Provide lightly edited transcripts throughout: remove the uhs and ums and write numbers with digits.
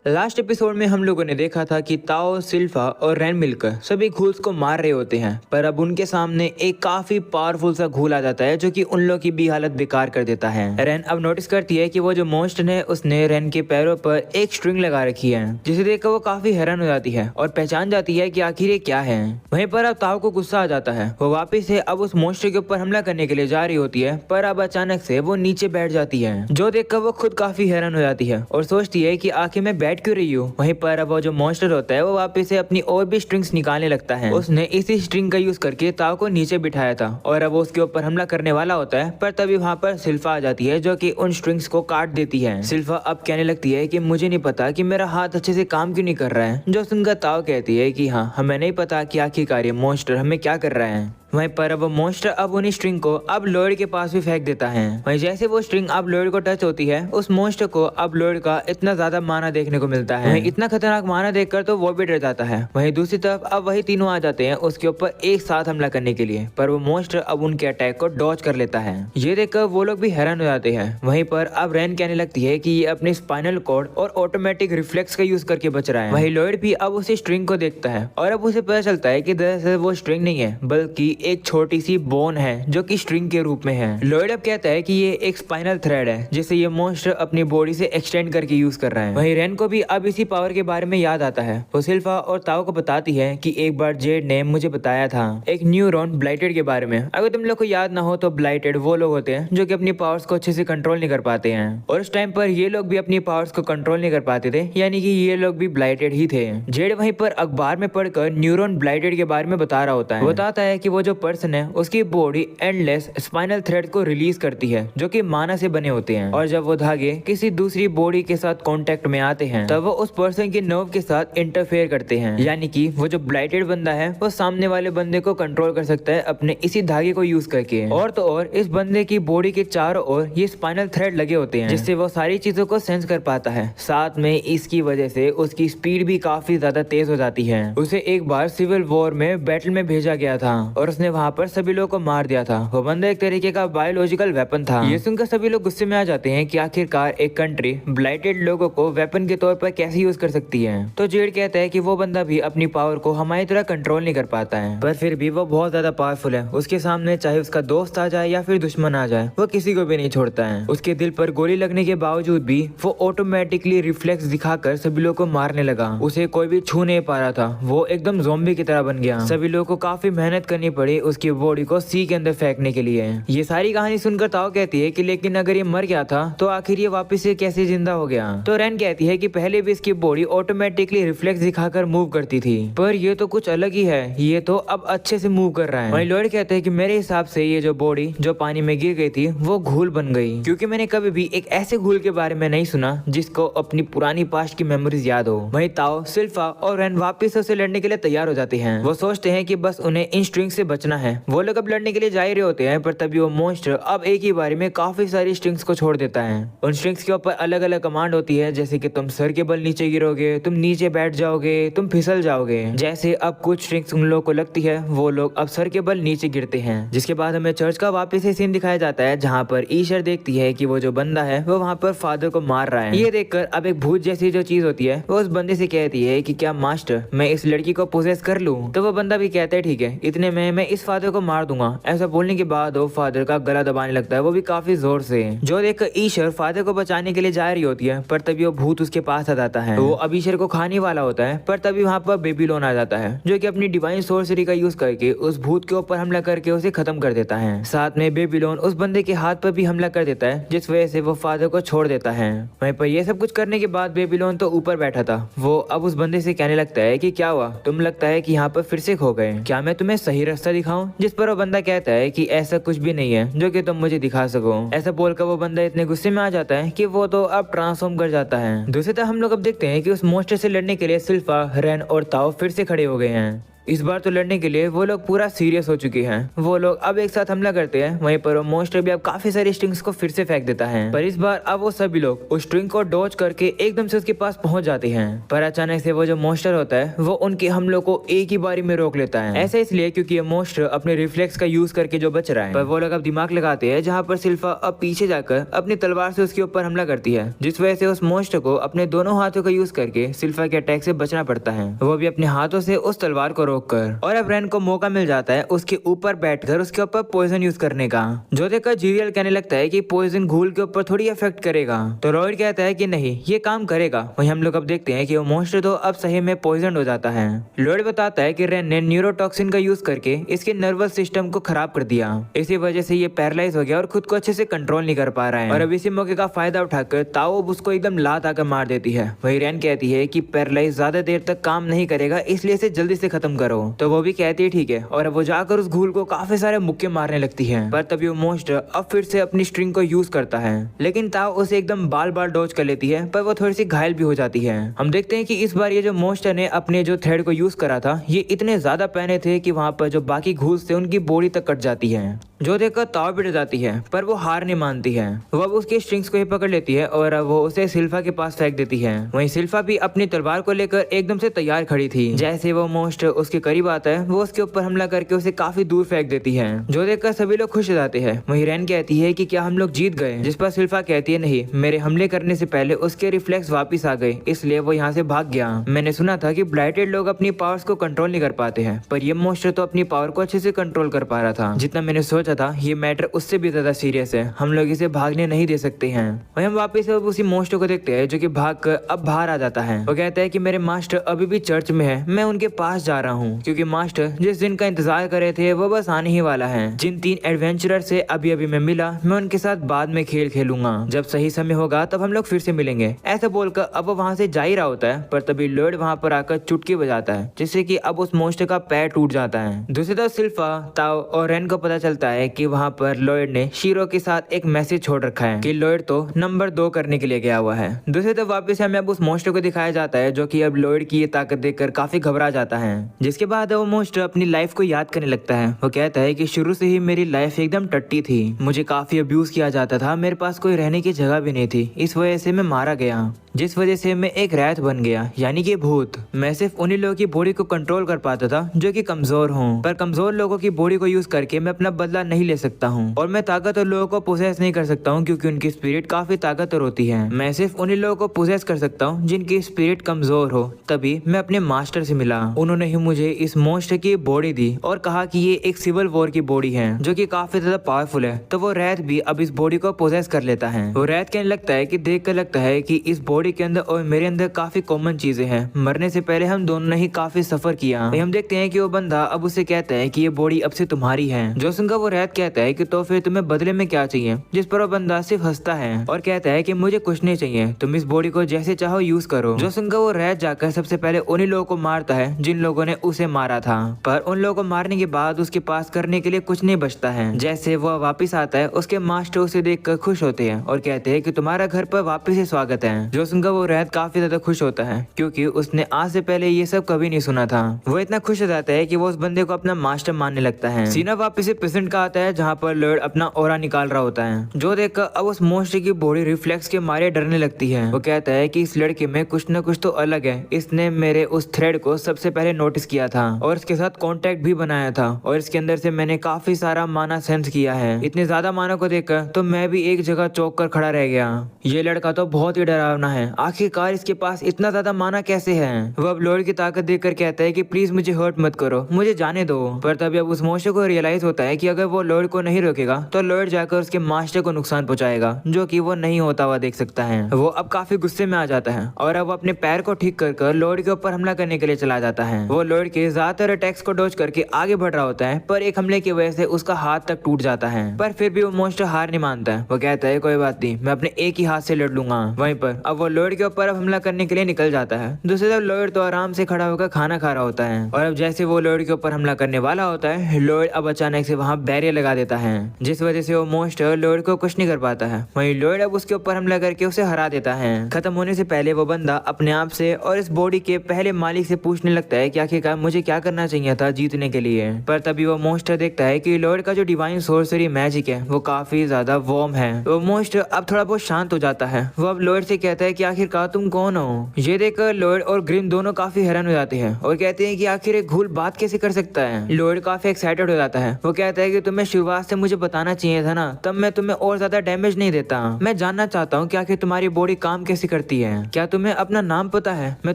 Last episode में हम लोगों ने देखा था कि ताओ, सिल्फा और रैन मिलकर सभी घूल्स को मार रहे होते हैं, पर अब उनके सामने एक काफी पावरफुल सा घूल आ जाता है जो कि उन लोगों की भी हालत बेकार कर देता है। रैन अब नोटिस करती है कि वो जो मॉन्स्टर है उसने रैन के पैरों पर एक स्ट्रिंग लगा रखी है, जिसे देखकर वो काफी हैरान हो जाती है और पहचान जाती है कि आखिर ये क्या है। वहीं पर अब ताओ को गुस्सा आ जाता है। वो वापिस से अब उस मॉन्स्टर के ऊपर हमला करने के लिए जा रही होती है, पर अब अचानक से वो नीचे बैठ जाती है, जो देखकर वो खुद काफी हैरान हो जाती है और सोचती है कि आखिर मैं बैठ क्यों रही हूँ। वहीं पर अब वो जो मॉन्स्टर होता है वो वापस से अपनी और भी स्ट्रिंग्स निकालने लगता है। उसने इसी स्ट्रिंग का यूज करके ताओ को नीचे बिठाया था और अब वो उसके ऊपर हमला करने वाला होता है, पर तभी वहाँ पर सिल्फा आ जाती है जो कि उन स्ट्रिंग्स को काट देती है। सिल्फा अब कहने लगती है कि मुझे नहीं पता कि मेरा हाथ अच्छे से काम क्यों नहीं कर रहा है, जो सुनकर ताओ कहती है कि हाँ, हमें नहीं पता कि आखिरकार ये मॉन्स्टर हमें क्या कर रहा है। वहीं पर अब वो मॉन्स्टर अब उन्हीं स्ट्रिंग को अब लॉयड के पास भी फेंक देता है। वहीं जैसे वो स्ट्रिंग अब लॉयड को टच होती है, उस मॉन्स्टर को अब लॉयड का इतना ज्यादा माना देखने को मिलता है। वहीं इतना खतरनाक माना देखकर तो वो भी डर जाता है। वहीं दूसरी तरफ अब वही तीनों आ जाते हैं उसके ऊपर एक साथ हमला करने के लिए, पर वो मॉन्स्टर अब उनके अटैक को डॉज कर लेता है। ये देखकर वो लोग भी हैरान हो जाते हैं। वहीं पर अब रैन कहने लगती है कि ये अपने स्पाइनल कॉर्ड और ऑटोमेटिक रिफ्लेक्स का यूज करके बच रहा है। वहीं लॉयड भी अब उसी स्ट्रिंग को देखता है और अब उसे पता चलता है कि दरअसल वो स्ट्रिंग नहीं है बल्कि एक छोटी सी बोन है जो कि स्ट्रिंग के रूप में है। लॉयड अब कहता है कि ये एक स्पाइनल थ्रेड है जिसे ये मॉन्स्टर अपनी बॉडी से एक्सटेंड करके यूज कर रहा है। वहीं रैन को भी अब इसी पावर के बारे में याद आता है। वो सिल्फा और ताओ को बताती है कि एक बार जेड ने मुझे बताया था एक न्यूरॉन ब्लाइटेड के बारे में। अगर तुम लोग को याद ना हो तो ब्लाइटेड वो लोग होते हैं जो कि अपनी पावर्स को अच्छे से कंट्रोल नहीं कर पाते हैं, और उस टाइम पर ये लोग भी अपनी पावर्स को कंट्रोल नहीं कर पाते थे, यानी कि ये लोग भी ब्लाइटेड ही थे। जेड वहीं पर अखबार में पढ़कर न्यूरॉन ब्लाइटेड के बारे में बता रहा होता है। बताता है कि वो जो पर्सन है उसकी बॉडी एंडलेस स्पाइनल थ्रेड को रिलीज करती है जो कि माना से बने होते हैं, और जब वो धागे किसी दूसरी बॉडी के साथ कांटेक्ट में आते हैं तब वो उस पर्सन के नर्व के साथ इंटरफेयर करते हैं, यानी कि वो जो ब्लाइटेड बंदा है वो सामने वाले बंदे को कंट्रोल कर सकता है अपने इसी धागे को यूज करके। और तो और इस बंदे की बॉडी के चारों ओर ये स्पाइनल थ्रेड लगे होते हैं जिससे वो सारी चीजों को सेंस कर पाता है। साथ में इसकी वजह से उसकी स्पीड भी काफी ज्यादा तेज हो जाती है। उसे एक बार सिविल वॉर में बैटल में भेजा गया था और उसने वहाँ पर सभी लोगों को मार दिया था। वो बंदा एक तरीके का बायोलॉजिकल वेपन था। ये सुनकर सभी लोग गुस्से में आ जाते हैं कि आखिरकार एक कंट्री ब्लाइटेड लोगों को वेपन के तौर पर कैसे यूज कर सकती है। तो जेड कहता है कि वो बंदा भी अपनी पावर को हमारी तरह कंट्रोल नहीं कर पाता है, पर फिर भी वो बहुत ज्यादा पावरफुल है। उसके सामने चाहे उसका दोस्त आ जाए या फिर दुश्मन आ जाए, वो किसी को भी नहीं छोड़ता है। उसके दिल पर गोली लगने के बावजूद भी वो ऑटोमेटिकली रिफ्लेक्स दिखाकर सभी लोगों को मारने लगा। उसे कोई भी छू नहीं पा रहा था, वो एकदम ज़ॉम्बी की तरह बन गया। सभी लोगों को काफी मेहनत करनी पड़ी उसकी बॉडी को सी के अंदर फेंकने के लिए। ये सारी कहानी सुनकर ताओ कहती है कि लेकिन अगर ये मर गया था तो आखिर ये वापस से कैसे जिंदा हो गया। तो रैन कहती है कि पहले भी इसकी बॉडी ऑटोमेटिकली रिफ्लेक्स दिखाकर मूव करती थी, पर ये तो कुछ अलग ही है, ये तो अब अच्छे से मूव कर रहा है। वहीं लॉयड कहते हैं कि मेरे हिसाब से ये जो बॉडी जो पानी में गिर गई थी वो घूल बन गई, क्योंकि मैंने कभी भी एक ऐसे घूल के बारे में नहीं सुना जिसको अपनी पुरानी पास्ट की मेमोरीज याद हो। वहीं ताओ, सिल्फा और रैन वापिस उसे लड़ने के लिए तैयार हो जाते हैं। वो सोचते हैं कि बस उन्हें इन स्ट्रिंग से बचना है। वो लोग अब लड़ने के लिए जा ही रहे होते हैं, पर तभी वो मॉन्स्टर अब एक ही बारी में काफी सारी स्ट्रिंग्स को छोड़ देता है। उन स्ट्रिंग्स के ऊपर अलग अलग कमांड होती है, जैसे कि तुम सर के बल नीचे गिरोगे, तुम नीचे बैठ जाओगे, तुम फिसल जाओगे। जैसे अब कुछ स्ट्रिंग्स उन लोगों को लगती है, वो लोग अब सर के बल नीचे गिरते हैं। जिसके बाद हमें चर्च का वापस से सीन दिखाया जाता है, जहाँ पर ईशर देखती है कि वो जो बंदा है वो वहाँ पर फादर को मार रहा है। ये देखकर अब एक भूत जैसी जो चीज होती है वो उस बंदे से कहती है कि क्या मास्टर मैं इस लड़की को पोजेस कर लूं? तो वो बंदा भी कहता है ठीक है, इतने में मैं इस फादर को मार दूंगा। ऐसा बोलने के बाद वो फादर का गला दबाने लगता है, वो भी काफी जोर से। जो देखकर ईशर फादर को बचाने के लिए जा रही होती है, पर तभी वो भूत उसके पास आ जाता है। वो अब ईशर को खाने वाला होता है, पर तभी वहाँ पर बेबीलोन आ जाता है जो कि अपनी डिवाइन सोर्सरी का यूज करके उस भूत के ऊपर हमला करके उसे खत्म कर देता है। साथ में बेबीलोन उस बंदे के हाथ पर भी हमला कर देता है, जिस वजह से वो फादर को छोड़ देता है। वहीं पर ये सब कुछ करने के बाद बेबीलोन तो ऊपर बैठा था। वो अब उस बंदे से कहने लगता है कि क्या हुआ, तुम लगता है कि यहाँ पर फिर से खो गए, क्या मैं तुम्हें सही रास्ता दिखाऊं? जिस पर वो बंदा कहता है कि ऐसा कुछ भी नहीं है जो कि तुम मुझे दिखा सको। ऐसा बोलकर वो बंदा इतने गुस्से में आ जाता है कि वो तो अब ट्रांसफॉर्म कर जाता है। दूसरी तरफ हम लोग अब देखते हैं कि उस मॉन्स्टर से लड़ने के लिए सिल्फा, रैन और ताओ फिर से खड़े हो गए हैं। इस बार तो लड़ने के लिए वो लोग पूरा सीरियस हो चुके हैं। वो लोग अब एक साथ हमला करते हैं। वहीं पर वो मॉन्स्टर भी अब काफी सारी स्ट्रिंग्स को फिर से फेंक देता है, पर इस बार अब वो सभी लोग उस स्ट्रिंग को डॉज करके एकदम से उसके पास पहुंच जाते हैं। पर अचानक से वो जो मॉन्स्टर होता है वो उनके हमलों को एक ही बारी में रोक लेता है। ऐसा इसलिए क्योंकि ये मॉन्स्टर अपने रिफ्लेक्स का यूज करके जो बच रहा है। पर वो लोग अब दिमाग लगाते हैं, जहाँ पर सिल्फा अब पीछे जाकर अपनी तलवार से उसके ऊपर हमला करती है, जिस वजह से उस मॉन्स्टर को अपने दोनों हाथों का यूज करके सिल्फा के अटैक से बचना पड़ता है। वो भी अपने हाथों से उस तलवार को रोककर। और अब रेन को मौका मिल जाता है उसके ऊपर बैठकर उसके ऊपर पॉइजन यूज करने का, जो देखकर जीरियल कहने लगता है कि पॉइजन घूल के ऊपर थोड़ी इफेक्ट करेगा। तो लॉयड कहता है कि नहीं, ये काम करेगा। वहीं हम लोग अब देखते हैं कि वो मॉन्स्टर तो अब सही में पॉइजन हो जाता है। लॉयड बताता है कि रेन ने न्यूरोटॉक्सिन का यूज करके इसके नर्वस सिस्टम को खराब कर दिया, इसी वजह से ये पैरालाइज हो गया और खुद को अच्छे से कंट्रोल नहीं कर पा रहा है। और अब इसी मौके का फायदा उठाकर ताओ उसको एकदम लात आकर मार देती है। वही रेन कहती है कि पैरालाइज ज्यादा देर तक काम नहीं करेगा, इसलिए इसे जल्दी से खत्म करो। तो वो भी कहती है ठीक है, और अब वो जाकर उस घूल को काफी सारे मुक्के मारने लगती है। पर तभी वो मॉन्स्टर अब फिर से अपनी स्ट्रिंग को यूज करता है, लेकिन ताओ उसे एकदम बाल बाल डॉज कर लेती है, पर वो थोड़ी सी घायल भी हो जाती है। हम देखते हैं कि इस बार ये जो मॉन्स्टर ने अपने जो थ्रेड को यूज करा था, ये इतने ज्यादा पहने थे कि वहां पर जो बाकी घूस थे उनकी बॉडी तक कट जाती है, जो देखकर ताओ भी डर जाती है। पर वो हार नहीं मानती है, वो अब उसके स्ट्रिंग्स को ही पकड़ लेती है और वो उसे सिल्फा के पास फेंक देती है। वहीं सिल्फा भी अपनी तलवार को लेकर एकदम से तैयार खड़ी थी। जैसे वो मॉन्स्टर उसके करीब आता है, वो उसके ऊपर हमला करके उसे काफी दूर फेंक देती है, जो देखकर सभी लोग खुश हो जाते हैं। वहीं रेन कहती है कि क्या हम लोग जीत गए, जिस पर सिल्फा कहती है नहीं, मेरे हमले करने से पहले उसके रिफ्लेक्स वापिस आ गए, इसलिए वो यहाँ से भाग गया। मैंने सुना था कि ब्लाइटेड लोग अपनी पावर्स को कंट्रोल नहीं कर पाते हैं, पर ये मॉन्स्टर तो अपनी पावर को अच्छे से कंट्रोल कर पा रहा था। जितना मैंने सोचा था ये मैटर उससे भी ज्यादा सीरियस है, हम लोग इसे भागने नहीं दे सकते हैं। वहीं हम वापस उसी मॉन्स्टर को देखते हैं, जो कि भागकर अब बाहर आ जाता है। वो कहता है कि मेरे मास्टर अभी भी चर्च में है, मैं उनके पास जा रहा हूँ, क्योंकि मास्टर जिस दिन का इंतजार कर रहे थे वो बस आने ही वाला है। जिन 3 एडवेंचरर से अभी अभी मैं मिला, मैं उनके साथ बाद में खेल खेलूंगा, जब सही समय होगा तब हम लोग फिर से मिलेंगे। ऐसा बोलकर अब वो वहाँ से जा ही रहा होता है, पर तभी लॉयड वहाँ पर आकर चुटकी बजाता है, जिससे कि अब उस मॉन्स्टर का पैर टूट जाता है। दूसरी तरफ सिल्फा, ताओ और रेन को पता चलता है कि वहाँ पर लॉयड ने शीरो के साथ एक मैसेज छोड़ रखा है कि लॉयड तो नंबर 2 करने के लिए गया हुआ है। दूसरी तरफ वापस हमें अब उस मॉन्स्टर को दिखाया जाता है, जो कि अब लॉयड की ये ताकत देखकर काफी घबरा जाता है। जिसके बाद वो मॉन्स्टर अपनी लाइफ को याद करने लगता है। वो कहता है कि शुरू से ही मेरी लाइफ एकदम टट्टी थी, मुझे काफी अब्यूज किया जाता था, मेरे पास कोई रहने की जगह भी नहीं थी, इस वजह से मैं मारा गया, जिस वजह से मैं एक रैत बन गया, यानी कि भूत। मैं सिर्फ उन्हीं लोगों की बॉडी को कंट्रोल कर पाता था जो कि कमजोर हों, पर कमजोर लोगों की बॉडी को यूज करके मैं अपना बदला नहीं ले सकता हूँ, और मैं ताकतवर लोगों को पोसेस नहीं कर सकता हूँ, क्योंकि उनकी स्पिरिट काफी ताकतवर होती है। मैं सिर्फ उन्हीं लोगों को पोसेस कर सकता हूँ जिनकी स्पिरिट कमजोर हो। तभी मैं अपने मास्टर से मिला, उन्होंने ही मुझे इस मॉन्स्टर की बॉडी दी और कहा कि ये एक सिविल वॉर की बॉडी है, जो कि काफी ज्यादा पावरफुल है। तो वो रैत भी अब इस बॉडी को पोसेस कर लेता है। वो रैत कहने लगता है कि देख कर लगता है कि इस बॉडी के अंदर और मेरे अंदर काफी कॉमन चीजें हैं, मरने से पहले हम दोनों ने ही काफी सफर किया। हम देखते हैं कि वो बंदा अब उसे कहता है कि ये बॉडी अब से तुम्हारी है। जो सुनकर वो रैत कहता है कि तो फिर तुम्हें बदले में क्या चाहिए, जिस पर वो बंदा सिर्फ हंसता है और कहता है कि मुझे कुछ नहीं चाहिए, तुम इस बॉडी को जैसे चाहो यूज करो। जो सुनकर वो रैत जाकर सबसे पहले उन्हीं लोगों को मारता है जिन लोगों ने उसे मारा था, पर उन लोगों को मारने के बाद उसके पास करने के लिए कुछ नहीं बचता है। जैसे वो वापिस आता है, उसके मास्टर उसे देखकर खुश होते हैं और कहते हैं कि तुम्हारा घर पर वापिस से स्वागत है। जो सुनकर वो रैत काफी ज्यादा खुश होता है, क्योंकि उसने आज से पहले ये सब कभी नहीं सुना था। वो इतना खुश हो जाता है कि वो उस बंदे को अपना मास्टर मानने लगता है। सीना वापस से प्रेजेंट का आता है, जहाँ पर लॉयड अपना ऑरा निकाल रहा होता है, जो देखकर अब उस मॉन्स्टर की बॉडी रिफ्लेक्स के मारे डरने लगती है। वो कहता है कि इस लड़के में कुछ न कुछ तो अलग है, इसने मेरे उस थ्रेड को सबसे पहले नोटिस किया था और इसके साथ कॉन्टेक्ट भी बनाया था, और इसके अंदर से मैंने काफी सारा माना सेंस किया है। इतने ज्यादा माना को देखकर तो मैं भी एक जगह चौंक कर खड़ा रह गया। ये लड़का तो बहुत ही डरावना है, आखिरकार इसके पास इतना ज्यादा माना कैसे है। वो अब लॉयड की ताकत देखकर कहता है कि प्लीज मुझे हर्ट मत करो, मुझे जाने दो। पर तभी अब उस मॉन्स्टर को रियलाइज होता है कि अगर वो लॉयड को नहीं रोकेगा तो लॉयड जाकर उसके मास्टर को नुकसान पहुंचाएगा, जो कि वो नहीं होता हुआ देख सकता है। वो अब काफी गुस्से में आ जाता है और अब अपने पैर को ठीक कर लॉयड के ऊपर हमला करने के लिए चला जाता है। वो लॉयड के ज्यादातर अटैक्स को डॉज करके आगे बढ़ रहा होता है, पर एक हमले की वजह से उसका हाथ तक टूट जाता है। पर फिर भी वो मॉन्स्टर हार नहीं मानता है। वो कहता है कोई बात नहीं, मैं अपने एक ही हाथ से लड़ लूंगा। वहीं पर अब वो लॉयड के ऊपर हमला करने के लिए निकल जाता है। दूसरी तरफ लॉयड तो आराम से खड़ा होकर खाना खा रहा होता है, और अब जैसे वो लॉयड के ऊपर हमला करने वाला होता है, लॉयड अब अचानक से वहाँ बैरियर बैरियर लगा देता है, जिस वजह से वो मॉन्स्टर लॉयड को कुछ नहीं कर पाता है। वहीं लॉयड अब उसके ऊपर हमला करके उसे हरा देता है। खत्म होने से पहले वो बंदा अपने आप से और इस बॉडी के पहले मालिक से पूछने लगता है कि आखिरकार मुझे क्या करना चाहिए था जीतने के लिए। पर तभी वो मॉन्स्टर देखता है कि लॉयड का जो डिवाइन सोर्सरी मैजिक है वो काफी ज्यादा वार्म है। वो मॉन्स्टर अब थोड़ा बहुत शांत हो जाता है। वो अब लॉयड से कहता है कि आखिरकार तुम कौन हो। ये देखकर लॉयड और ग्रिम दोनों काफी हैरान हो जाते हैं और कहते हैं कि आखिर एक घूल बात कैसे कर सकता है। लॉयड काफी एक्साइटेड हो जाता है। वो कहता है कि तुम्हें शुरुआत से मुझे बताना चाहिए था ना, तब मैं तुम्हें और ज्यादा डैमेज नहीं देता। मैं जानना चाहता हूँ कि आखिर तुम्हारी बॉडी काम कैसे करती है। क्या तुम्हें अपना नाम पता है? मैं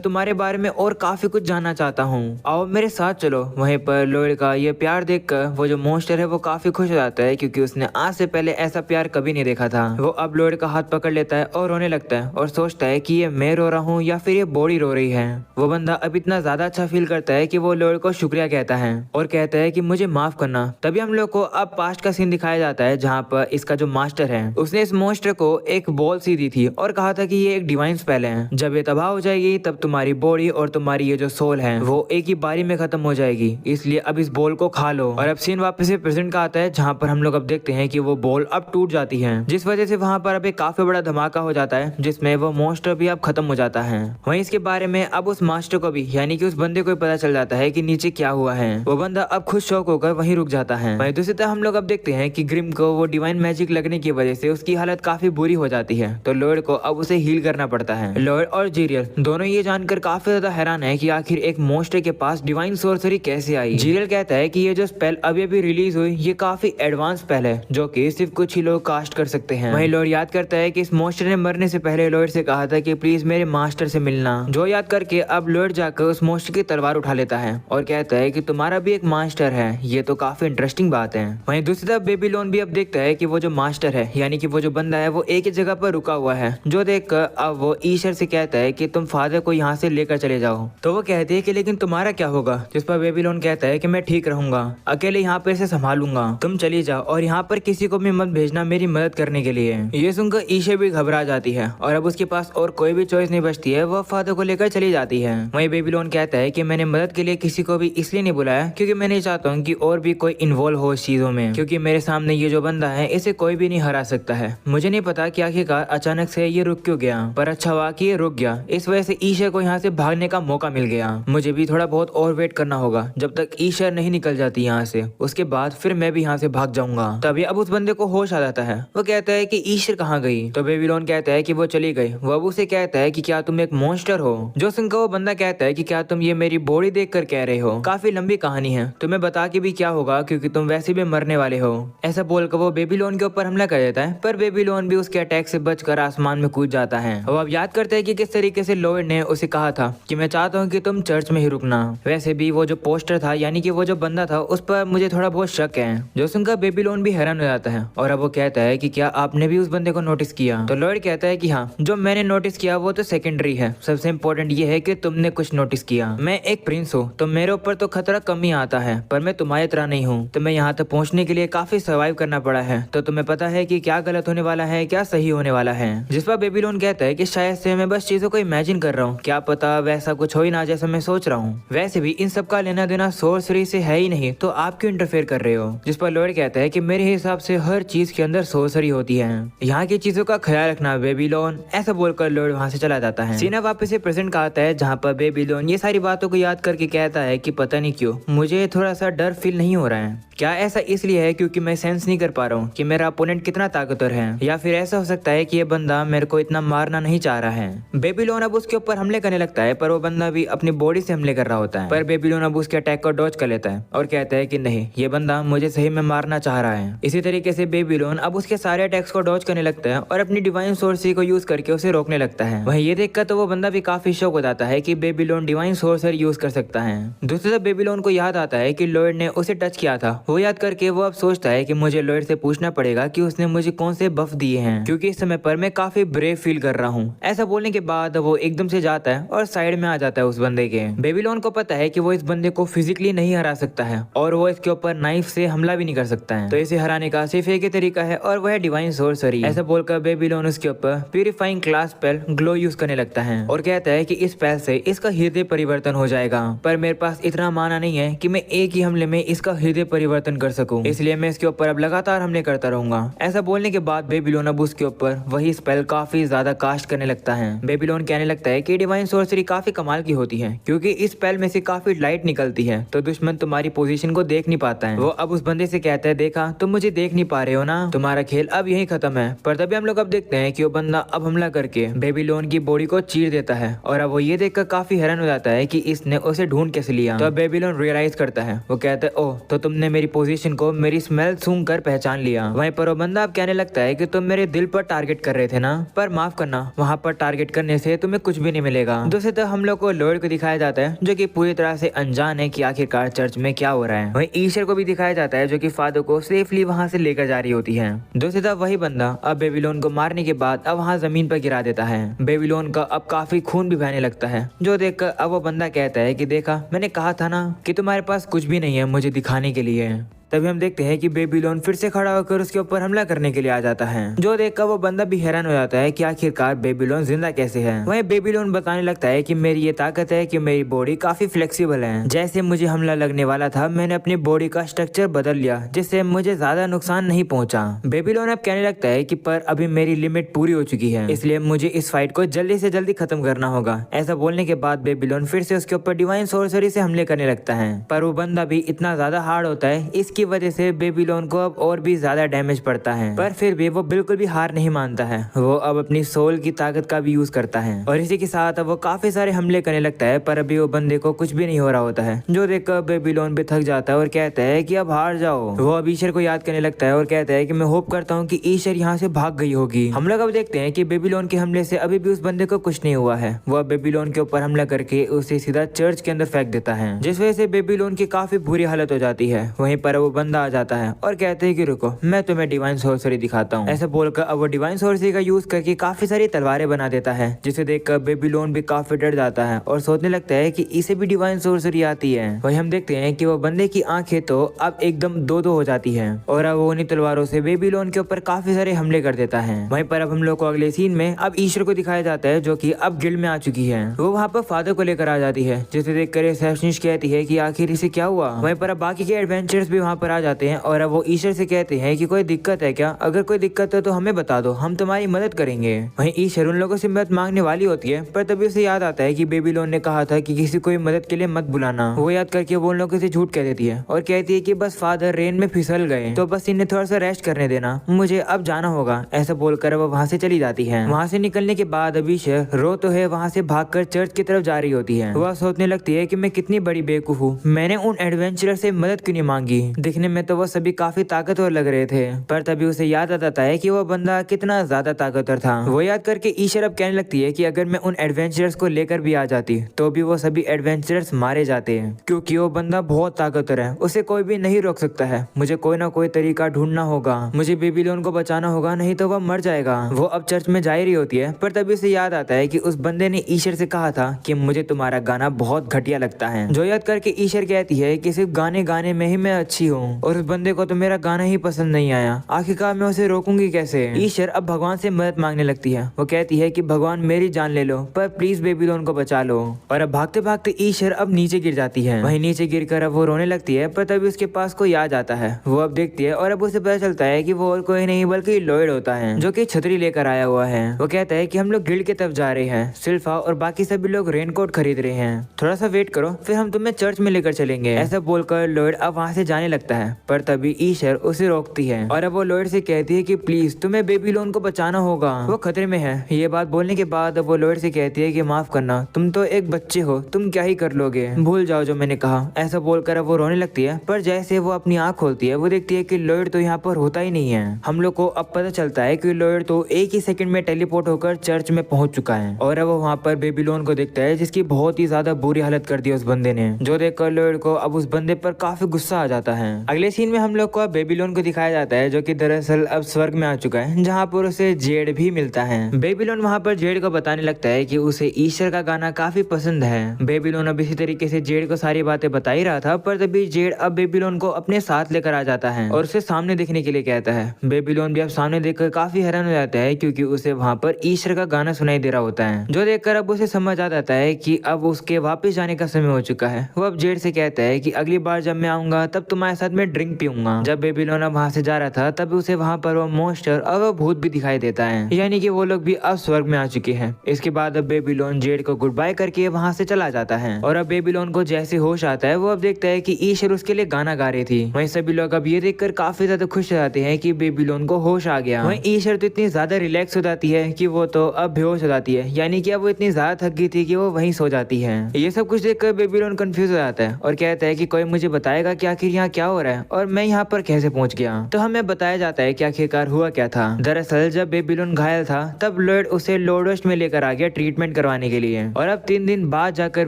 तुम्हारे बारे में और काफी कुछ जानना चाहता हूँ, आओ मेरे साथ चलो। वहीं पर लॉयड का ये प्यार देखकर वो जो मॉन्स्टर है वो काफी खुश हो जाता है, क्योंकि उसने आज से पहले ऐसा प्यार कभी नहीं देखा था। वो अब लॉयड का हाथ पकड़ लेता है और रोने लगता है और सोचता है कि ये मैं रो रहा हूँ या फिर ये बॉडी रो रही है। वो बंदा अब इतना ज्यादा अच्छा फील करता है कि वो लॉयड को शुक्रिया कहता है और कहता है कि मुझे माफ करना। तभी हम लोग को अब पास्ट का सीन दिखाया जाता है, जहाँ पर इसका जो मास्टर है उसने इस मॉन्स्टर को एक बॉल सी दी थी और कहा था कि ये एक डिवाइन स्पेल है। जब ये तबाह हो जाएगी तब तुम्हारी बॉडी और तुम्हारी ये जो सोल है वो एक ही बारी में खत्म हो जाएगी, इसलिए अब इस बॉल को खा लो। और अब सीन वापस से प्रेजेंट का आता है, जहाँ पर हम लोग अब देखते हैं कि वो बॉल अब टूट जाती है, जिस वजह से वहाँ पर अब एक काफी बड़ा धमाका हो जाता है, जिसमें वो मॉन्स्टर भी अब खत्म हो जाता है। वहीं इसके बारे में अब उस मास्टर को भी यानी कि उस बंदे को भी पता चल जाता है कि नीचे क्या हुआ है। वो बंदा अब खुद शौक होकर वहीं रुक जाता है। वहीं दूसरी तरफ हम लोग अब देखते हैं कि ग्रिम को वो डिवाइन मैजिक लगने की वजह से उसकी हालत काफी बुरी हो जाती है, तो लॉयड को अब उसे हील करना पड़ता है। लॉयड और जीरियल दोनों ये जानकर काफी ज्यादा हैरान है कि आखिर एक मॉन्स्टर के पास डिवाइन सोर्सरी कैसे आई। जीरियल कहता है कि ये जो स्पेल अभी अभी रिलीज हुई ये काफी एडवांस स्पेल है, जो कि सिर्फ कुछ ही लोग कास्ट कर सकते हैं। वहीं लॉयड याद करता है कि इस मॉन्स्टर ने मरने से पहले लॉयड से कहा था कि प्लीज मेरे मास्टर से मिलना, जो याद करके अब लॉयड जाकर उस मॉन्स्टर की तलवार उठा लेता है और कहता है कि तुम्हारा भी एक मास्टर है। ये तो काफी इंटरेस्टिंग बात है। वहीं दूसरी तरफ बेबीलोन भी अब देखता है कि वो जो मास्टर है यानी कि वो जो बंदा है वो एक ही जगह पर रुका हुआ है, जो देखकर अब वो ईशर से कहता है कि तुम फादर को यहाँ से लेकर चले जाओ। तो वो कहती है कि लेकिन तुम्हारा क्या होगा, जिस पर बेबीलोन कहता है कि मैं ठीक रहूंगा, अकेले यहाँ पर से संभालूंगा, तुम चली जाओ और यहाँ पर किसी को भी मत भेजना मेरी मदद करने के लिए। ये सुनकर ईशर भी घबरा जाती है और अब उसके पास और कोई भी चॉइस नहीं बचती है, वो फादर को लेकर चली जाती है। वहीं बेबीलोन कहता है कि मैंने मदद के लिए किसी को भी इसलिए नहीं बुलाया क्योंकि मैं नहीं चाहता हूँ कि और भी कोई इन्वॉल्व हो इस चीजों में, क्योंकि मेरे सामने ये जो बंदा है इसे कोई भी नहीं हरा सकता है। मुझे नहीं पता कि आखिरकार अचानक से ये रुक क्यों गया, पर अच्छा हुआ कि ये रुक गया, इस वजह से ईशर को यहाँ से भागने का मौका मिल गया। मुझे भी थोड़ा बहुत और वेट करना होगा जब तक ईशर नहीं निकल जाती यहाँ से, उसके बाद फिर मैं भी यहाँ से भाग जाऊंगा। तभी अब उस बंदे को होश आ जाता है। वो कहता है कि ईशर कहाँ गई, तो बेबीलोन कहता है कि वो चली गई। वो अब उसे कहता है कि क्या तुम एक मॉन्स्टर हो, जो सुनकर वो बंदा कहता है कि क्या तुम ये मेरी बॉडी देख कर कह रहे हो। काफी लंबी कहानी है, तुम्हें बता के भी क्या होगा क्योंकि तुम वैसे भी मरने वाले हो। ऐसा बोलकर वो बेबीलोन के ऊपर हमला कर देता है, पर बेबीलोन भी उसके अटैक से बचकर आसमान में कूद जाता है। वो अब याद करते हैं कि किस तरीके से लॉयड ने उसे कहा था कि मैं चाहता हूँ कि तुम चर्च में ही रुकना। वैसे भी वो जो पोस्टर था यानी कि वो जो बंदा था उस पर मुझे थोड़ा बहुत शक है, जो सुनकर बेबीलोन भी हैरान हो जाता है। और अब वो कहता है कि क्या आपने भी उस बंदे को नोटिस किया, तो लॉयड कहता है कि हाँ, जो मैंने नोटिस किया वो तो सेकेंडरी है, सबसे इम्पोर्टेंट ये है कि तुमने कुछ नोटिस किया। मैं एक प्रिंस हूँ तो मेरे ऊपर तो खतरा कम ही आता है, पर मैं तुम्हारी तरह नहीं हूँ, तो मैं यहाँ तक पहुँचने के लिए काफी सर्वाइव करना पड़ा है, तो तुम्हें पता है कि क्या गलत होने वाला है क्या सही होने वाला है। जिस पर बेबीलोन कहता है कि शायद से मैं बस चीजों को इमेजिन कर रहा हूँ, क्या पता वैसा कुछ हो ही ना जैसा मैं सोच रहा हूँ। वैसे भी इन सब का लेना देना सोर्सरी से है ही नहीं, तो आप क्यों इंटरफेयर कर रहे हो। जिस पर लॉयड कहता है कि मेरे हिसाब से हर चीज के अंदर सोर्सरी होती है, यहाँ की चीजों का ख्याल रखना बेबीलोन। ऐसा बोलकर लॉयड वहाँ से चला जाता है। सीना वापस से प्रेजेंट का आता है, जहाँ पर बेबीलोन ये सारी बातों को याद करके कहता है कि पता नहीं क्यों मुझे थोड़ा सा डर फील नहीं हो रहा है। क्या ऐसा इसलिए है क्योंकि मैं सेंस नहीं कर पा रहा हूँ कि मेरा अपोनेंट कितना ताकतवर है, या फिर ऐसा हो सकता है कि ये बंदा मेरे को इतना मारना नहीं चाह रहा है। बेबीलोन अब उसके ऊपर हमले करने लगता है, पर वो बंदा भी अपनी बॉडी से हमले कर रहा होता है, पर बेबीलोन अब उसके अटैक को डॉज कर लेता है और कहता है कि नहीं, ये बंदा मुझे सही में मारना चाह रहा है। इसी तरीके से बेबीलोन अब उसके सारे अटैक्स को डॉज करने लगता है और अपनी डिवाइन सोर्सरी को यूज करके उसे रोकने लगता है। वहीं ये देखकर तो वो बंदा भी काफी शौक हो जाता है कि बेबीलोन डिवाइन सोर्सरी यूज कर सकता है। दूसरी तरफ बेबीलोन को याद आता है कि लॉयड ने उसे टच किया था। वो याद करके वो अब सोचता है कि मुझे लॉयड से पूछना पड़ेगा कि उसने मुझे कौन से बफ दिए हैं, क्योंकि इस समय पर मैं काफी ब्रेव फील कर रहा हूँ। ऐसा बोलने के बाद वो एकदम से जाता है और साइड में आ जाता है उस बंदे के। बेबीलोन को पता है कि वो इस बंदे को फिजिकली नहीं हरा सकता है और वो इसके ऊपर नाइफ से हमला भी नहीं कर सकता है, तो इसे हराने का सिर्फ एक ही तरीका है और वह डिवाइन सोर्सरी। ऐसा बोलकर बेबीलोन उसके ऊपर purifying class spell glow use करने लगता है और कहता है कि इस स्पेल से इसका हृदय परिवर्तन हो जाएगा, पर मेरे पास इतना माना नहीं है कि मैं एक ही हमले में इसका हृदय परिवर्तन कर सकूं, इसलिए मैं इसके ऊपर अब लगातार हमले करता रहूंगा। ऐसा बोलने के बाद बेबीलोन अब उसके ऊपर वही स्पेल काफी ज्यादा कास्ट करने लगता है। बेबीलोन कहने लगता है कि डिवाइन सॉर्सरी काफी कमाल की होती है, क्योंकि इस स्पेल में से काफी लाइट निकलती है तो दुश्मन तुम्हारी पोजीशन को देख नहीं पाता है। वो अब उस बंदे से कहता है, देखा तुम मुझे देख नहीं पा रहे हो ना, तुम्हारा खेल अब यही खत्म है। पर तभी हम लोग अब देखते हैं कि वो बंदा अब हमला करके बेबीलोन की बॉडी को चीर देता है और अब वो ये देखकर काफी हैरान हो जाता है कि इसने उसे ढूंढ कैसे लिया। तो अब बेबीलोन रियलाइज करता है, वो कहता है, ओह तो तुमने मेरी पोजीशन को मेरी स्मेल सूंघ कर पहचान लिया। वहीं पर वो बंदा अब कहने लगता है कि तुम मेरे दिल पर टारगेट कर रहे थे ना, पर माफ करना, वहाँ पर टारगेट करने से तुम्हें कुछ भी नहीं मिलेगा। दूसरी तरफ हम लोग को लॉयड को दिखाया जाता है जो कि पूरी तरह से अनजान है कि आखिरकार चर्च में क्या हो रहा है। वहीं ईशर को भी दिखाया जाता है जो कि फादर को सेफली वहाँ से लेकर जा रही होती है। दूसरी तरफ वही बंदा अब बेबीलोन को मारने के बाद अब वहाँ जमीन पर गिरा देता है। बेबीलोन का अब काफी खून भी बहने लगता है, जो देखकर अब वो बंदा कहता है कि देखा मैंने कहा था ना कि तुम्हारे पास कुछ भी नहीं है मुझे दिखाने के लिए। तभी हम देखते हैं कि बेबीलोन फिर से खड़ा होकर उसके ऊपर हमला करने के लिए आ जाता है, जो देखकर वो बंदा भी हैरान हो जाता है कि आखिरकार बेबीलोन जिंदा कैसे है। वहीं बेबीलोन बताने लगता है कि मेरी ये ताकत है कि मेरी बॉडी काफी फ्लेक्सिबल है, जैसे मुझे हमला लगने वाला था मैंने अपनी बॉडी का स्ट्रक्चर बदल लिया जिससे मुझे ज्यादा नुकसान नहीं पहुंचा। बेबीलोन अब कहने लगता है कि पर अभी मेरी लिमिट पूरी हो चुकी है, इसलिए मुझे इस फाइट को जल्दी से जल्दी खत्म करना होगा। ऐसा बोलने के बाद बेबीलोन फिर से उसके ऊपर डिवाइन सॉर्सरी से हमले करने लगता है, पर वो बंदा भी इतना ज्यादा हार्ड होता है इसकी वजह से बेबीलोन को अब और भी ज्यादा डैमेज पड़ता है। पर फिर भी वो बिल्कुल भी हार नहीं मानता है, वो अब अपनी सोल की ताकत का भी यूज करता है और इसी के साथ अब वो काफी सारे हमले करने लगता है, पर अभी वो बंदे को कुछ भी नहीं हो रहा होता है, जो देखकर बेबीलोन भी थक जाता है और कहता है कि अब हार जाओ। वो अब ईशर को याद करने लगता है और कहता है कि मैं होप करता हूँ कि ईशर यहाँ से भाग गई होगी। हम लोग अब देखते हैं कि बेबीलोन के हमले से अभी भी उस बंदे को कुछ नहीं हुआ है। वो अब बेबीलोन के ऊपर हमला करके उसे सीधा चर्च के अंदर फेंक देता है, जिस वजह से बेबीलोन की काफी बुरी हालत हो जाती है। वहीं पर वो बंदा आ जाता है और कहते हैं कि रुको मैं तुम्हें डिवाइन सॉर्सरी दिखाता हूँ। ऐसा बोलकर अब वो डिवाइन सॉर्सरी का यूज करके काफी सारी तलवारें बना देता है, जिसे देखकर बेबीलोन भी काफी डर जाता है और सोचने लगता है कि इसे भी डिवाइन सॉर्सरी आती है। वही हम देखते हैं कि वो बंदे की आंखें तो अब एकदम दो दो हो जाती है और अब वो उन्हीं तलवारों से बेबीलोन के ऊपर काफी सारे हमले कर देता है। वहीं पर अब हम लोग को अगले सीन में अब ईश्वर को दिखाया जाता है जो कि अब गिल्ड में आ चुकी है। वो वहाँ पर फादर को लेकर आ जाती है, जिसे देखकर रिसेप्शनिस्ट कहती है कि आखिर इसे क्या हुआ। वहीं पर अब बाकी के एडवेंचर्स भी वहाँ पर आ जाते हैं और अब वो ईश्वर से कहते हैं कि कोई दिक्कत है क्या, अगर कोई दिक्कत है तो हमें बता दो, हम तुम्हारी मदद करेंगे। वहीं ईश्वर उन लोगों से मदद मांगने वाली होती है, पर तभी उसे याद आता है कि बेबीलोन ने कहा था कि किसी को मदद के लिए मत बुलाना। वो याद करके वो उन लोगों से झूठ कह देती है और कहती है कि बस फादर रेन में फिसल गए तो बस इन्हें थोड़ा सा रेस्ट करने देना, मुझे अब जाना होगा। ऐसा बोलकर वो वहाँ से चली जाती है। वहाँ से निकलने के बाद अब ईश्वर रो तो है वहाँ से भागकर चर्च की तरफ जा रही होती है। वह सोचने लगती है कि मैं कितनी बड़ी बेवकूफ हूँ, मैंने उन एडवेंचरर से मदद क्यों नहीं मांगी। दिखने में तो वो सभी काफी ताकतवर लग रहे थे, पर तभी उसे याद आता है कि वो बंदा कितना ज्यादा ताकतवर था। वो याद करके ईशर अब कहने लगती है कि अगर मैं उन एडवेंचरर्स को लेकर भी आ जाती तो भी वो सभी एडवेंचरर्स मारे जाते हैं, क्योंकि वो बंदा बहुत ताकतवर है, उसे कोई भी नहीं रोक सकता है। मुझे कोई ना कोई तरीका ढूंढना होगा, मुझे बेबीलोन को बचाना होगा, नहीं तो वह मर जाएगा। वो अब चर्च में जा रही होती है, पर तभी उसे याद आता है कि उस बंदे ने ईशर से कहा था कि मुझे तुम्हारा गाना बहुत घटिया लगता है। जो याद करके ईशर कहती है कि सिर्फ गाने गाने में ही मैं अच्छी हूँ और उस बंदे को तो मेरा गाना ही पसंद नहीं आया, आखिरकार मैं उसे रोकूंगी कैसे। ईशर अब भगवान से मदद मांगने लगती है। वो कहती है कि भगवान मेरी जान ले लो, पर प्लीज बेबीलोन को बचा लो। और अब भागते भागते ईशर अब नीचे गिर जाती है। वहीं नीचे गिरकर अब वो रोने लगती है, पर तभी उसके पास कोई आ जाता है। वो अब देखती है और अब उसे पता चलता है कि वो और कोई नहीं बल्कि लॉयड होता है, जो कि छतरी लेकर आया हुआ है। वो कहता है कि हम लोग गिल्ड की तरफ जा रहे हैं, सिल्फा और बाकी सभी लोग रेनकोट खरीद रहे हैं, थोड़ा सा वेट करो फिर हम तुम्हें चर्च में लेकर चलेंगे। ऐसा बोलकर लॉयड अब वहाँ से जाने लगता है, पर तभी ईशर उसे रोकती है और अब वो लॉयड से कहती है कि प्लीज तुम्हें बेबीलोन को बचाना होगा, वो खतरे में है। ये बात बोलने के बाद अब वो लॉयड से कहती है कि माफ करना, तुम तो एक बच्चे हो, तुम क्या ही कर लोगे, भूल जाओ जो मैंने कहा। ऐसा बोलकर अब वो रोने लगती है, पर जैसे वो अपनी आंख खोलती है वो देखती है कि लॉयड तो यहाँ पर होता ही नहीं है। हम लोग को अब पता चलता है कि लॉयड तो एक ही सेकंड में टेलीपोर्ट होकर चर्च में पहुंच चुका है और अब वो वहाँ पर बेबीलोन को देखता है, जिसकी बहुत ही ज्यादा बुरी हालत कर दी उस बंदे ने, जो देखकर लॉयड को अब उस बंदे पर काफी गुस्सा आ जाता है। अगले सीन में हम लोग को बेबीलोन को दिखाया जाता है, जो कि दरअसल अब स्वर्ग में आ चुका है, जहाँ पर उसे जेड भी मिलता है। बेबीलोन वहाँ पर जेड को बताने लगता है कि उसे ईश्वर का गाना काफी पसंद है। बेबीलोन अब इसी तरीके से जेड को सारी बातें बता ही रहा था, पर तभी जेड अब बेबीलोन को अपने साथ लेकर आ जाता है और उसे सामने देखने के लिए कहता है। बेबीलोन भी अब सामने देखकर काफी हैरान हो जाता है, क्योंकि उसे वहाँ पर ईश्वर का गाना सुनाई दे रहा होता है, जो देखकर अब उसे समझ आ जाता है कि अब उसके वापस जाने का समय हो चुका है। वो अब जेड से कहता है कि अगली बार जब मैं आऊंगा तब तुम्हारे साथ में ड्रिंक पीऊंगा। जब बेबीलोन अब वहाँ से जा रहा था तब उसे वहाँ पर वो मॉन्स्टर और वो भूत भी दिखाई देता है, यानी कि वो लोग भी अब स्वर्ग में आ चुके हैं। इसके बाद अब बेबीलोन जेड को गुड बाय करके वहाँ से चला जाता है और अब बेबीलोन को जैसे होश आता है वो अब देखता है कि ईशर उसके लिए गाना गा रही थी। वहीं सभी लोग अब ये देखकर काफी ज्यादा खुश हो जाते हैं कि बेबीलोन को होश आ गया। वहीं ईशर तो इतनी ज्यादा रिलैक्स हो जाती है कि वो तो अब बेहोश हो जाती है, यानी कि अब वो इतनी ज्यादा थक गई थी कि वो वहीं सो जाती है। ये सब कुछ देखकर बेबीलोन कंफ्यूज हो जाता है और कहता है कि कोई मुझे बताएगा कि आखिर यहाँ क्या हो रहा है और मैं यहाँ पर कैसे पहुंच गया। तो हमें बताया जाता है कि आखिरकार हुआ क्या था। दरअसल जब बेबीलोन घायल था तब लॉयड उसे लोडोस्ट में लेकर आ गया ट्रीटमेंट करवाने के लिए और अब 3 दिन बाद जाकर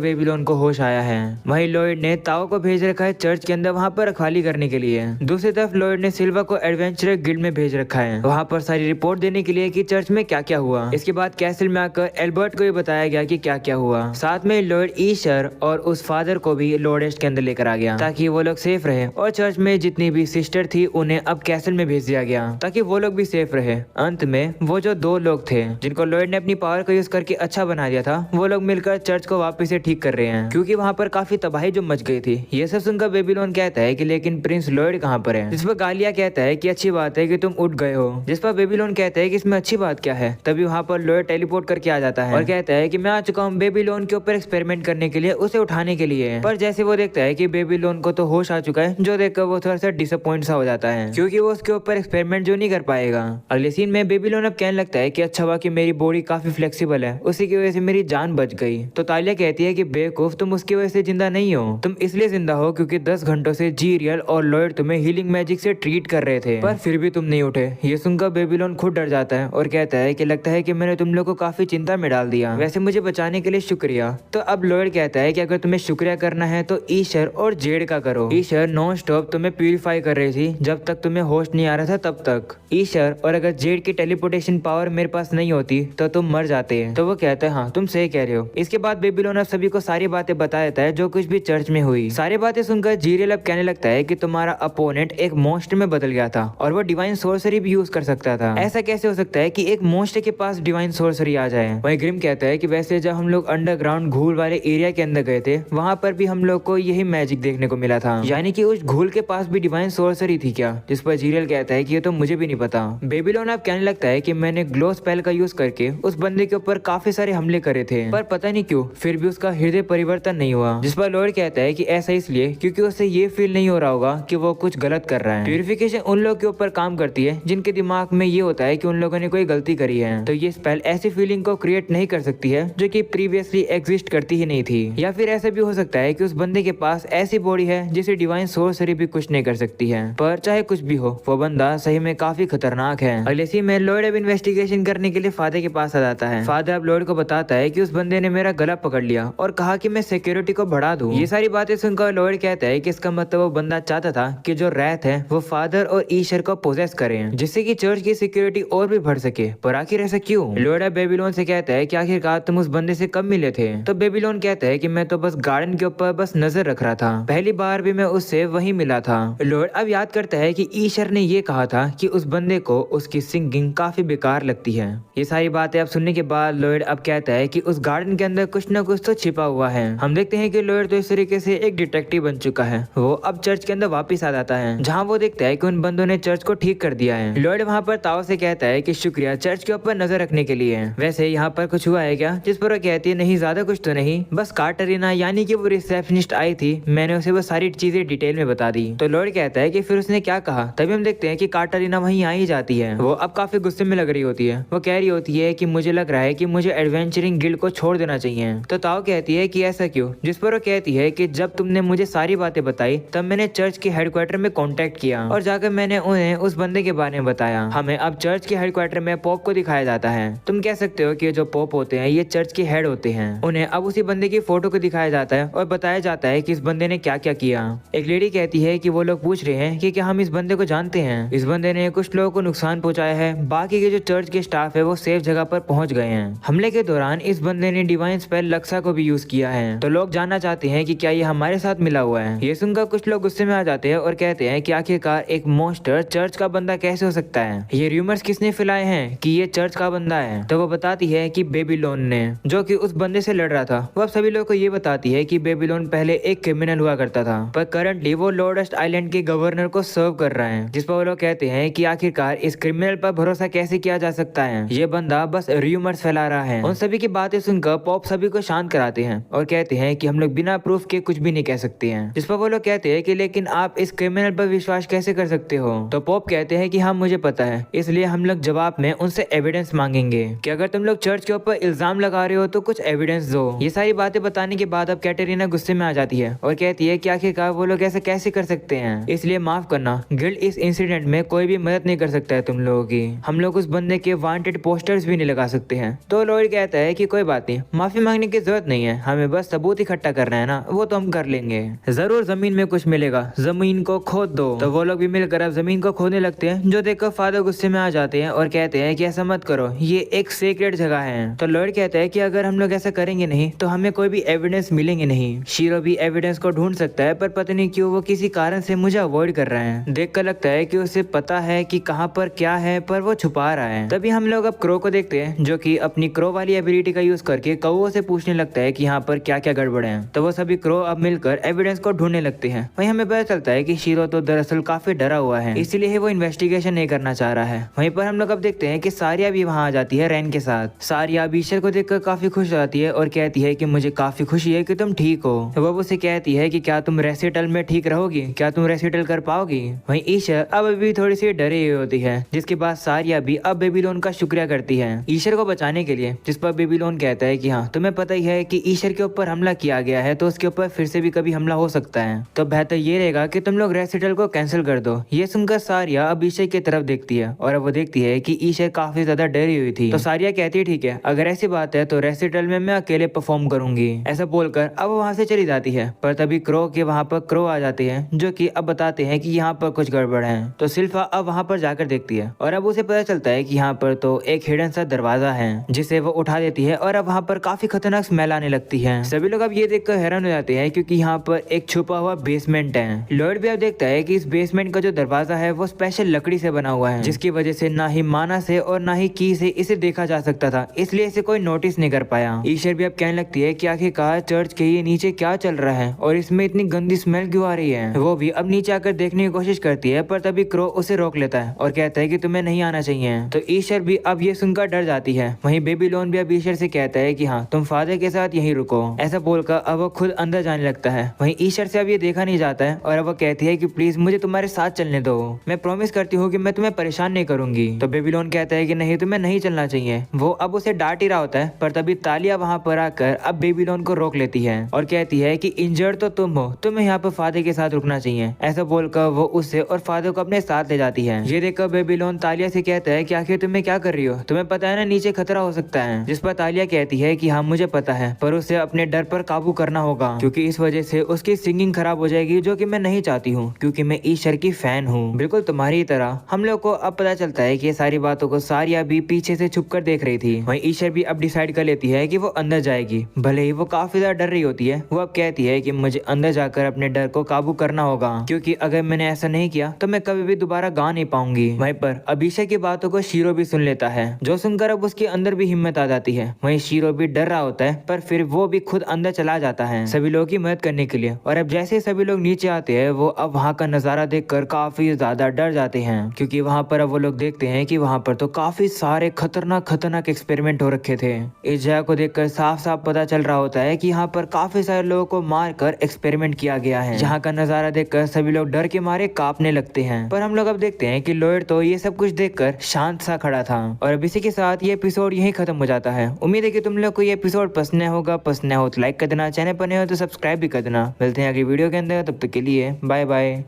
बेबीलोन को होश आया है। वहीं लॉयड ने ताओ को भेज रखा है चर्च के अंदर वहाँ पर रखवाली करने के लिए। दूसरी तरफ लॉयड ने सिल्वा को एडवेंचरर गिल्ड में भेज रखा है वहाँ पर सारी रिपोर्ट देने के लिए कि चर्च में क्या क्या हुआ। इसके बाद कैसल में आकर एल्बर्ट को भी बताया गया कि क्या क्या हुआ। साथ में लॉयड ईशर और उस फादर को भी लोडेस्ट के अंदर लेकर आ गया ताकि वो लोग सेफ रहे और चर्च में जितनी भी सिस्टर थी उन्हें अब कैसल में भेज दिया गया ताकि वो लोग भी सेफ रहे। अंत में वो जो 2 लोग थे जिनको लॉयड ने अपनी पावर को यूज करके अच्छा बना दिया था वो लोग मिलकर चर्च को वापस से ठीक कर रहे हैं क्योंकि वहाँ पर काफी तबाही जो मच गई थी। ये सब सुनकर बेबीलोन कहता है कि लेकिन प्रिंस लॉयड कहाँ पर है। जिस पर गालिया कहता है कि अच्छी बात है कि तुम उठ गए हो, जिस पर बेबीलोन कहता है कि इसमें अच्छी बात क्या है। तभी वहाँ पर लॉयड टेलीपोर्ट करके आ जाता है और कहता है कि मैं आ चुका हूँ बेबीलोन के ऊपर एक्सपेरिमेंट करने के लिए, उसे उठाने के लिए। पर जैसे वो देखता है कि बेबीलोन को तो होश आ चुका है, जो देखकर वो थोड़ा सा डिसअपॉइंट सा हो जाता है क्योंकि वो उसके ऊपर एक्सपेरिमेंट जो नहीं कर पाएगा। अगले सीन में बेबीलोन अब कहने लगता है कि अच्छा हुआ कि मेरी बॉडी काफी फ्लेक्सिबल है, उसी की वजह से मेरी जान बच गई। तो तालिया कहती है कि बेवकूफ, तुम उसकी वजह से जिंदा नहीं हो, तुम इसलिए जिंदा हो क्योंकि 10 घंटों से जीरियल और लॉयड तुम्हें हीलिंग मैजिक से ट्रीट कर रहे थे पर फिर भी तुम नहीं उठे। ये सुनकर बेबीलोन खुद डर जाता है और कहता है कि लगता है कि मैंने तुम लोग को काफी चिंता में डाल दिया, वैसे मुझे बचाने के लिए शुक्रिया। तो अब लॉयड कहता है कि अगर तुम्हें शुक्रिया करना है तो ईशर और जेड का करो। ईशर नॉन स्टॉप तुम्हें प्यूरिफाई कर रही थी जब तक तुम्हें होश नहीं आ रहा था तब तक ईशर, और अगर जेड की टेलीपोर्टेशन पावर मेरे पास नहीं होती तो तुम मर जाते। तो वो कहता है हाँ तुम सही कह रहे हो। इसके बाद बेबीलोन अब सभी को सारी बातें बता देता है जो कुछ भी चर्च में हुई। सारी बातें सुनकर जीरियल अब कहने लगता है कि तुम्हारा अपोनेंट एक मॉन्स्टर में बदल गया था और वो डिवाइन सोर्सरी भी यूज कर सकता था। ऐसा कैसे हो सकता है कि एक मॉन्स्टर के पास डिवाइन सोर्सरी आ जाए। वहीं ग्रिम कहता है कि वैसे जब हम लोग अंडरग्राउंड घूल वाले एरिया के अंदर गए थे वहाँ पर भी हम लोग को यही मैजिक देखने को मिला था, यानी कि उस घूल के पास भी डिवाइन सोर्सरी थी क्या। जिस पर जीरियल कहता है कि ये तो मुझे भी नहीं पता। बेबीलोन अब कहने लगता है कि मैंने ग्लो स्पेल का यूज करके उस बंदे के ऊपर काफी सारे हमले करे थे पर पता नहीं क्यों फिर भी उसका हृदय परिवर्तन नहीं हुआ। जिस पर लॉयड कहता है कि ऐसा इसलिए क्योंकि उसे ये फील नहीं हो रहा होगा कि वो कुछ गलत कर रहा है। प्यूरिफिकेशन उन लोगों के ऊपर काम करती है जिनके दिमाग में ये होता है कि उन लोगों ने कोई गलती करी है, तो ये स्पेल ऐसी फीलिंग को क्रिएट नहीं कर सकती है जो कि प्रीवियसली एग्जिस्ट करती ही नहीं थी। या फिर ऐसा भी हो सकता है कि उस बंदे के पास ऐसी बॉडी है जिसे डिवाइन सोर्सरी भी कुछ नहीं कर सकती है। पर चाहे कुछ भी हो वो बंदा सही में काफी खतरनाक है। अगले सीन में लॉयड अब इन्वेस्टिगेशन करने के लिए फादर के पास आ जाता है। फादर अब लॉयड को बताता है कि उस बंदे ने मेरा गला पकड़ लिया और कहा कि मैं सिक्योरिटी को बढ़ा दूं। ये सारी बातें सुनकर लॉयड कहता है कि इसका मतलब वो बंदा चाहता था कि जो रैथ है वो फादर और ईशर को पोजेस करें जिससे कि चर्च की सिक्योरिटी और भी बढ़ सके। पर आखिर ऐसा क्यों? लॉयड अब बेबीलोन से कहता है कि आखिरकार तुम उस बंदे से कब मिले थे? तो बेबीलोन कहता है कि मैं तो बस गार्डन के ऊपर बस नजर रख रहा था, पहली बार भी मैं उससे वहीं मिला था। लॉयड अब याद करता है कि ईशर ने ये कहा था कि उस बंदे को उसकी सिंगिंग काफी बेकार लगती है। ये सारी बातें अब सुनने के बाद लॉयड अब कहता है कि उस गार्डन के अंदर कुछ न कुछ तो छिपा हुआ है। हम देखते हैं कि लॉयड तो इस तरीके से एक डिटेक्टिव बन चुका है। वो अब चर्च के अंदर वापस आ जाता है जहाँ वो देखता है कि उन बंदों ने चर्च को ठीक कर दिया है। लॉयड वहाँ पर ताओ से कहता है कि शुक्रिया चर्च के ऊपर नजर रखने के लिए। वैसे यहाँ पर कुछ हुआ है क्या? जिस पर वो कहती है नहीं ज्यादा कुछ तो नहीं, बस काटरीना यानी कि वो रिसेप्शनिस्ट आई थी, मैंने उसे वो सारी चीजें डिटेल में बता दी। तो लॉयड कहता है कि फिर उसने क्या कहा? तभी हम देखते हैं कि काटरीना वहीं आ ही जाती है। वो अब काफी गुस्से में लग रही होती है। वो कह रही होती है कि मुझे लग रहा है कि मुझे एडवेंचरिंग गिल्ड को छोड़ देना चाहिए। तो ताओ कहती है कि ऐसा क्यों? जिस पर वो कहती है कि जब तुमने मुझे सारी बातें बताई तब मैंने चर्च के हेडक्वार्टर में कांटेक्ट किया और जाकर मैंने उन्हें उस बंदे के बारे में बताया। हमें अब चर्च के हेडक्वार्टर में पॉप को दिखाया जाता है। तुम कह सकते हो कि जो पॉप होते हैं ये चर्च के हेड होते हैं। उन्हें अब उसी बंदे की फोटो को दिखाया जाता है और बताया जाता है कि इस बंदे ने क्या क्या किया। एक लेडी कहती है कि वो लोग पूछ रहे हैं कि क्या हम इस बंदे को जानते हैं? इस बंदे ने कुछ लोगों को नुकसान पहुंचाया है, बाकी के जो चर्च के स्टाफ है वो सेफ जगह पर पहुंच गए हैं। हमले के दौरान इस बंदे ने डिवाइन स्पेल लक्सा को भी यूज किया है। तो लोग जानना चाहते हैं कि क्या ये हमारे साथ मिला हुआ है। ये सुनकर कुछ लोग गुस्से में आ जाते हैं और कहते हैं कि आखिरकार एक मॉन्स्टर चर्च का बंदा कैसे हो सकता है? ये रूमर्स किसने फैलाए हैं कि ये चर्च का बंदा है? तो वो बताती है कि बेबीलोन ने, जो कि उस बंदे से लड़ रहा था। वो अब सभी लोगों को ये बताती है कि बेबीलोन पहले एक क्रिमिनल हुआ करता था पर करंटली वो लोडेस्ट आइलैंड के गवर्नर को सर्व कर रहा है, जिस पर वो लोग कहते हैं कि आखिरकार इस क्रिमिनल पर भरोसा कैसे किया जा सकता है, ये बंदा बस र्यूमर्स फैला रहा है। उन सभी की बातें सुनकर पॉप सभी को शांत कराते हैं और कहते हैं कि हम लोग बिना प्रूफ के कुछ भी नहीं कह सकते हैं। जिस पर वो लोग कहते हैं कि लेकिन आप इस क्रिमिनल पर विश्वास कैसे कर सकते हो? तो पॉप कहते हैं कि हाँ मुझे पता है, इसलिए हम लोग जवाब में उनसे एविडेंस मांगेंगे कि अगर तुम लोग चर्च के ऊपर इल्जाम लगा रहे हो तो कुछ एविडेंस दो। ये सारी बातें बताने के बाद अब कैटरीना गुस्से में आ जाती है और कहती है कि आखिरकार वो लोग ऐसा कैसे कर सकते हैं, इसलिए माफ करना, गिल्ड इस इंसिडेंट में कोई भी मदद नहीं कर सकता है तुम लोगों की। हम लोग उस बंदे के वांटेड पोस्टर्स भी नहीं लगा सकते हैं। तो लॉयड कहता है कि कोई बात नहीं, माफी मांगने की जरूरत नहीं है, हमें बस सबूत इकट्ठा करना है ना, वो तो हम कर लेंगे। जरूर जमीन में कुछ मिलेगा, जमीन को खोद दो। तो वो लोग भी मिलकर अब जमीन को खोदने लगते हैं, जो देखकर फादर गुस्से में आ जाते हैं और कहते हैं कि ऐसा मत करो, ये एक सीक्रेट जगह है। तो लॉयड कहता है कि अगर हम लोग ऐसा करेंगे नहीं तो हमें कोई भी एविडेंस मिलेंगे नहीं। शीरो भी एविडेंस को ढूंढ सकता है, पर पता नहीं क्यों वो किसी कारण से मुझे अवॉइड कर रहा है। देखकर लगता है कि उसे पता है कि कहां पर क्या है, पर वो छुपा रहा है। तभी हम लोग अब क्रो को देखते हैं, जो कि अपनी क्रो वाली एबिलिटी का यूज करके कौओं से पूछने लगता है कि यहाँ पर क्या क्या गड़बड़ है। तो वो सभी क्रो अब मिलकर एविडेंस को ढूंढने लगते हैं। वहीं हमें पता चलता है कि शीरो तो दरअसल काफी डरा हुआ है, इसलिए वो इन्वेस्टिगेशन नहीं करना चाह रहा है। वहीं पर हम लोग अब देखते हैं कि सारिया भी वहाँ आ जाती है रैन के साथ। सारिया ईशर को देखकर काफी खुश हो जाती है और कहती है कि मुझे काफी खुशी है कि तुम ठीक हो। वो उसे कहती है कि क्या तुम रेसिटल में ठीक रहोगी, क्या तुम रेसिटल कर पाओगी? वहीं ईशर अब भी थोड़ी सी डरी हुई होती है, जिसके बाद सारिया भी अब बेबीलोन का शुक्रिया करती है ईशर को बचाने के लिए। जिस पर बेबीलोन कहता है कि हाँ तुम्हें पता ही है कि ईशर के ऊपर हमला किया गया है, तो उसके ऊपर फिर से भी कभी हमला हो सकता है, तो बेहतर ये रहेगा कि तुम लोग रेसिटल को कैंसिल कर दो। ये सुनकर सारिया अब ईशर की तरफ देखती है और अब वो देखती है कि ईशर काफी ज्यादा डरी हुई थी। तो सारिया कहती है ठीक है, अगर ऐसी बात है तो रेसिटल में मैं अकेले परफॉर्म करूंगी। ऐसा बोलकर अब वहाँ से चली जाती है, पर तभी क्रो के वहाँ पर क्रो आ जाते हैं, जो कि अब बताते हैं कि यहाँ पर कुछ गड़बड़ है। तो सिल्फा अब वहाँ पर जाकर देखती है और अब उसे पता चलता है कि यहाँ पर तो एक हिडन सा दरवाजा है, जिसे वो उठा देती है और अब वहाँ पर काफी खतरनाक स्मेल आने लगती है। सभी लोग अब ये देखकर हैरान हो जाते हैं, क्योंकि यहाँ पर एक छुपा हुआ बेसमेंट है। लॉयड भी अब देखता है कि इस बेसमेंट का जो दरवाजा है वो स्पेशल लकड़ी से बना हुआ है, जिसकी वजह से ना ही माना से और ना ही की से इसे देखा जा सकता था, इसलिए इसे कोई नोटिस नहीं कर पाया। ईशर भी अब कहने लगती है कि आखिरकार चर्च के ये नीचे क्या चल रहा है और इसमें इतनी गंदी स्मेल क्यों आ रही है। वो भी अब नीचे आकर देखने की कोशिश करती है, पर तभी क्रो उसे रोक लेता है और कहता है कि तुम्हें नहीं आना चाहिए। तो ईशर भी अब ये सुनकर डर जाती है। वहीं बेबीलोन भी अब ईशर से कहता है कि हाँ तुम फादर के साथ यहीं रुको। ऐसा बोलकर अब वो खुद अंदर जाने लगता है। वहीं ईशर से अब ये देखा नहीं जाता है और अब वो कहती है कि प्लीज मुझे तुम्हारे साथ चलने दो, मैं प्रॉमिस करती हूँ कि मैं तुम्हें परेशान नहीं करूंगी। तो बेबीलोन कहता है कि नहीं तुम्हें नहीं चलना चाहिए। वो अब उसे डांट ही रहा होता है, पर तभी तालिया वहाँ पर आकर अब बेबीलोन को रोक लेती है और कहती है कि इंजर्ड तो तुम हो, तुम्हें यहाँ पर फादर के साथ रुकना चाहिए। ऐसा बोलकर वो उससे और फादर को अपने साथ ले जाती है। ये देखकर बेबीलोन तालिया से कहता है कि आखिर तुम्हें क्या कर रही हो, तुम्हें पता है ना नीचे खतरा हो सकता है। जिस पर तालिया कहती है कि हाँ मुझे पता है, पर उसे अपने डर पर काबू करना होगा, क्योंकि इस वजह से उसकी सिंगिंग खराब हो जाएगी, जो कि मैं नहीं चाहती हूँ, क्योंकि मैं ईशर की फैन हूँ, बिल्कुल तुम्हारी तरह। हम लोग को अब पता चलता है कि ये सारी बातों को सारिया भी पीछे से छुप कर देख रही थी। वहीं ईशर भी अब डिसाइड कर लेती है कि वो अंदर जाएगी, भले ही वो काफी ज्यादा डर रही होती है। वो अब कहती है कि मुझे अंदर जाकर अपने डर को काबू करना होगा, क्योंकि अगर मैंने ऐसा नहीं किया तो मैं कभी भी दोबारा गा नहीं पाऊंगी। वहीं पर अभिषेक की बातों को शीरो भी सुन लेता है, जो सुनकर अब उसके अंदर भी हिम्मत आ जाती है। वहीं शीरो भी डर रहा होता है, पर फिर वो भी खुद अंदर चला जाता है सभी लोगों की मदद करने के लिए। और अब जैसे सभी लोग नीचे आते हैं, वो अब वहाँ का नजारा देखकर काफी ज्यादा डर जाते हैं, क्योंकि वहाँ पर अब वो लोग देखते हैं कि वहाँ पर तो काफी सारे खतरनाक एक्सपेरिमेंट हो रखे थे। इस जगह को देखकर साफ साफ पता चल रहा होता है कि यहाँ पर काफी सारे लोगों को मारकर एक्सपेरिमेंट किया गया है। जहाँ का नजारा देखकर सभी लोग डर के मारे कांपने लगते हैं। पर हम लोग अब देखते हैं कि लॉयड तो ये सब कुछ देखकर शांत सा खड़ा था। और अब इसी के साथ ये एपिसोड यहीं खत्म हो जाता है। उम्मीद है कि तुम लोग को ये एपिसोड पसंद होगा। पसंद हो तो लाइक कर देना, चैनल पर नहीं हो तो सब्सक्राइब भी कर देना। मिलते हैं अगली वीडियो के अंदर, तब तक के लिए बाय बाय।